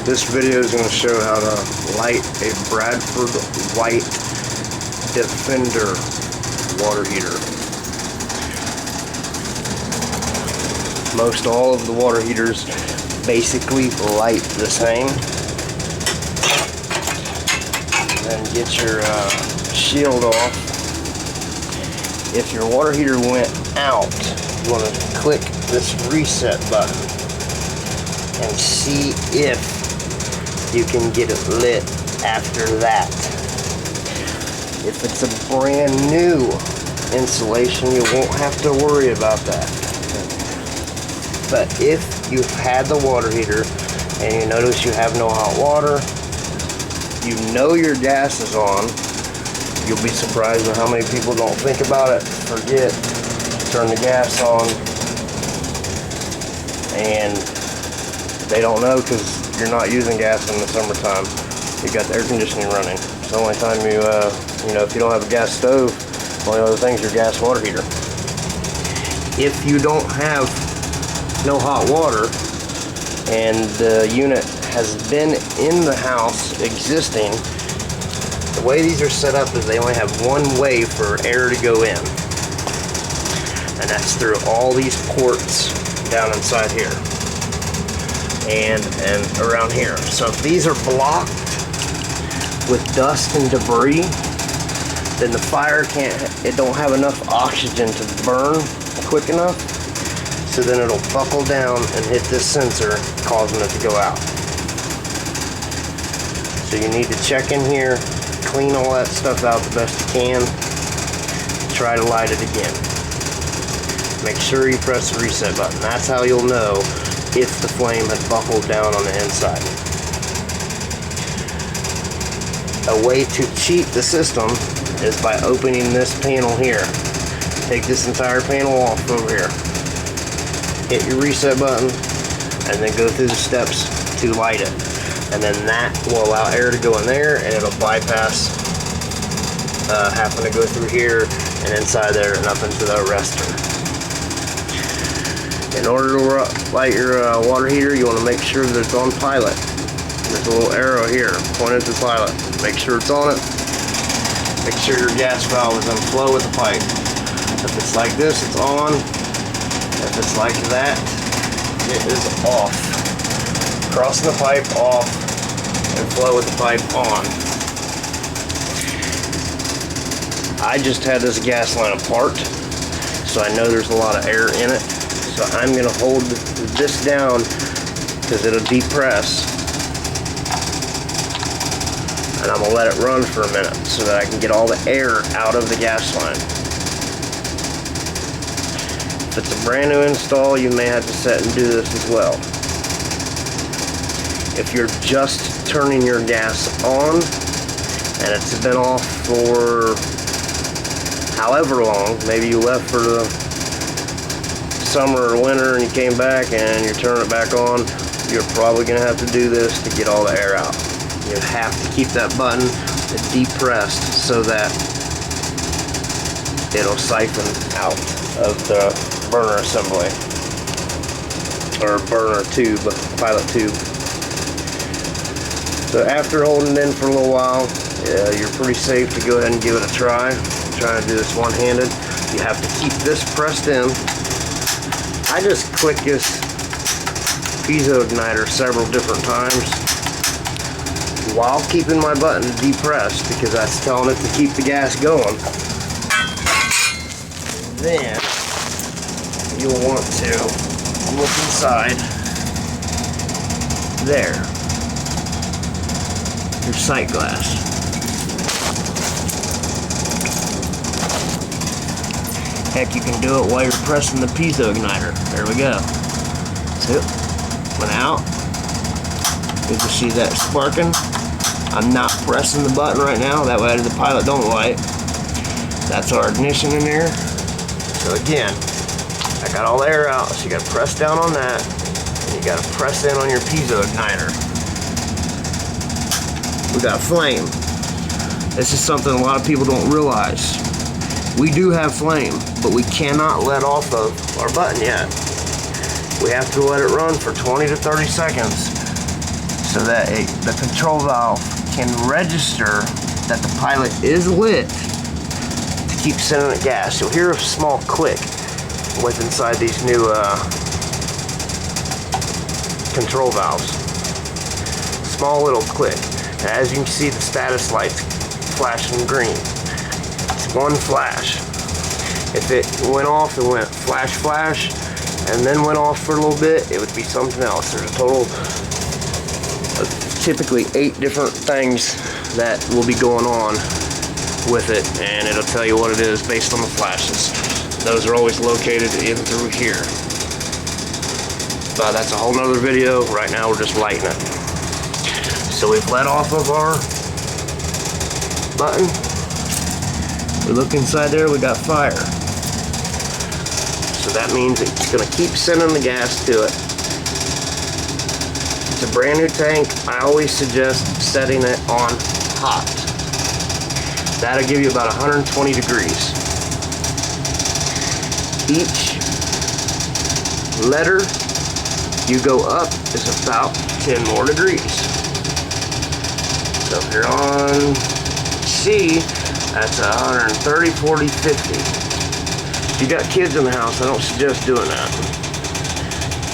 This video is going to show how to light a Bradford White Defender water heater. Most all of the water heaters basically light the same. Then get your shield off. If your water heater went out, you want to click this reset button and see if you can get it lit after that. If it's a brand new installation, you won't have to worry about that. But if you've had the water heater and you notice you have no hot water, you know your gas is on, you'll be surprised at how many people don't think about it, forget to turn the gas on, and they don't know because you're not using gas in the summertime. You got the air conditioning running. It's the only time you know, if you don't have a gas stove, the only other thing is your gas water heater. If you don't have no hot water and the unit has been in the house existing, the way these are set up is they only have one way for air to go in, and that's through all these ports down inside here and around here. So if these are blocked with dust and debris, then the fire it don't have enough oxygen to burn quick enough, so then it'll buckle down and hit this sensor, causing it to go out. So you need to check in here, clean all that stuff out the best you can, try to light it again. Make sure you press the reset button. That's how you'll know if the flame had buckled down on the inside. A way to cheat the system is by opening this panel here. Take this entire panel off over here. Hit your reset button and then go through the steps to light it. And then that will allow air to go in there, and it'll bypass having to go through here and inside there and up into the arrestor. In order to light your water heater, you want to make sure that it's on pilot. There's a little arrow here pointed to pilot. Make sure it's on it. Make sure your gas valve is in flow with the pipe. If it's like this, it's on. If it's like that, it is off. Crossing the pipe off and flow with the pipe on. I just had this gas line apart, so I know there's a lot of air in it. So I'm going to hold this down because it'll depress, and I'm going to let it run for a minute so that I can get all the air out of the gas line. If it's a brand new install, you may have to set and do this as well. If you're just turning your gas on and it's been off for however long, maybe you left for the summer or winter and you came back and you're turning it back on, you're probably going to have to do this to get all the air out. You have to keep that button depressed so that it'll siphon out of the burner assembly or burner tube, pilot tube. So after holding it in for a little while, you're pretty safe to go ahead and give it a try. I'm trying to do this one-handed. You have to keep this pressed in. I just click this piezo igniter several different times while keeping my button depressed because that's telling it to keep the gas going. Then you'll want to look inside there, your sight glass. Heck, you can do it while you're pressing the piezo igniter. There we go. So, went out. You can see that sparking. I'm not pressing the button right now, that way the pilot don't light. That's our ignition in there. So again, I got all the air out, so you gotta press down on that, and you gotta press in on your piezo igniter. We got flame. This is something a lot of people don't realize. We do have flame, but we cannot let off of our button yet. We have to let it run for 20 to 30 seconds so that the control valve can register that the pilot is lit to keep sending it gas. You'll hear a small click with inside these new control valves. Small little click. And as you can see, the status light's flashing green. It's one flash. If it went off, it went flash, flash, and then went off for a little bit, it would be something else. There's a total of typically 8 different things that will be going on with it, and it'll tell you what it is based on the flashes. Those are always located in through here. But that's a whole nother video. Right now we're just lighting it. So we've let off of our button. We look inside there, we got fire. So that means it's gonna keep sending the gas to it. It's a brand new tank. I always suggest setting it on hot. That'll give you about 120 degrees. Each letter you go up is about 10 more degrees. So if you're on C, that's 130, 40, 50. If you got kids in the house, I don't suggest doing that.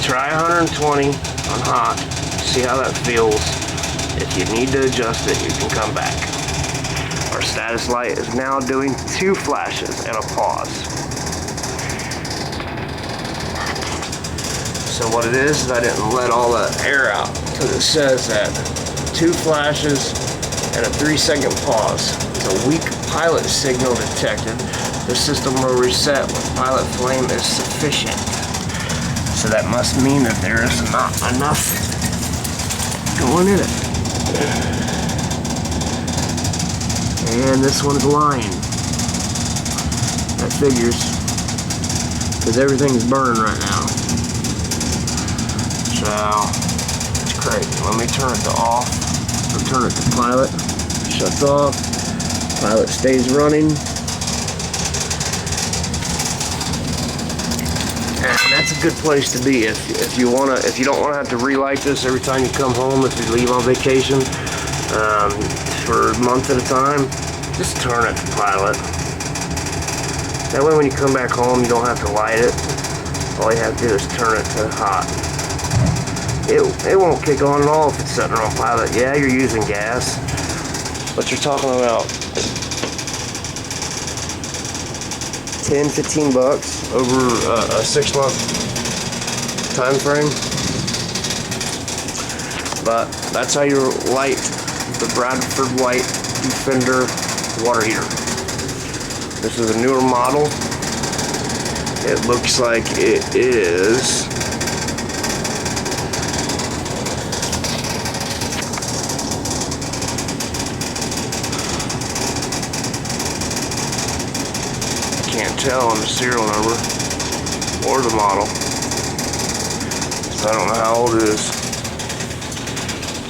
Try 120 on hot, see how that feels. If you need to adjust it, you can come back. Our status light is now doing 2 flashes and a pause. So what it is I didn't let all the air out, because it says that 2 flashes and a 3-second pause. It's a weak pilot signal detected. The system will reset when pilot flame is sufficient. So that must mean that there is not enough going in it. And this one's lying. That figures, because everything's burning right now. So it's crazy. Let me turn it to off. Or turn it to pilot. Shuts off. Pilot stays running. And that's a good place to be if you don't want to have to relight this every time you come home. If you leave on vacation for months at a time, just turn it to pilot. That way, when you come back home, you don't have to light it. All you have to do is turn it to hot. It won't kick on at all if it's sitting on pilot. Yeah, you're using gas, but you're talking about 10-15 bucks over a 6-month time frame. But that's how you light the Bradford White Defender water heater. This is a newer model. It looks like it is can't tell on the serial number or the model, so I don't know how old it is.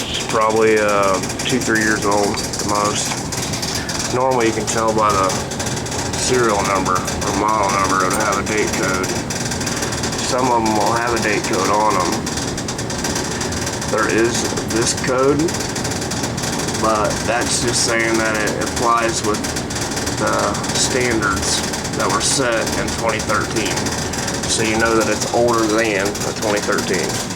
It's probably 2-3 years old at the most. Normally you can tell by the serial number or model number. It'll have a date code. Some of them will have a date code on them. There is this code, but that's just saying that it applies with the standards that were set in 2013. So you know that it's older than the 2013.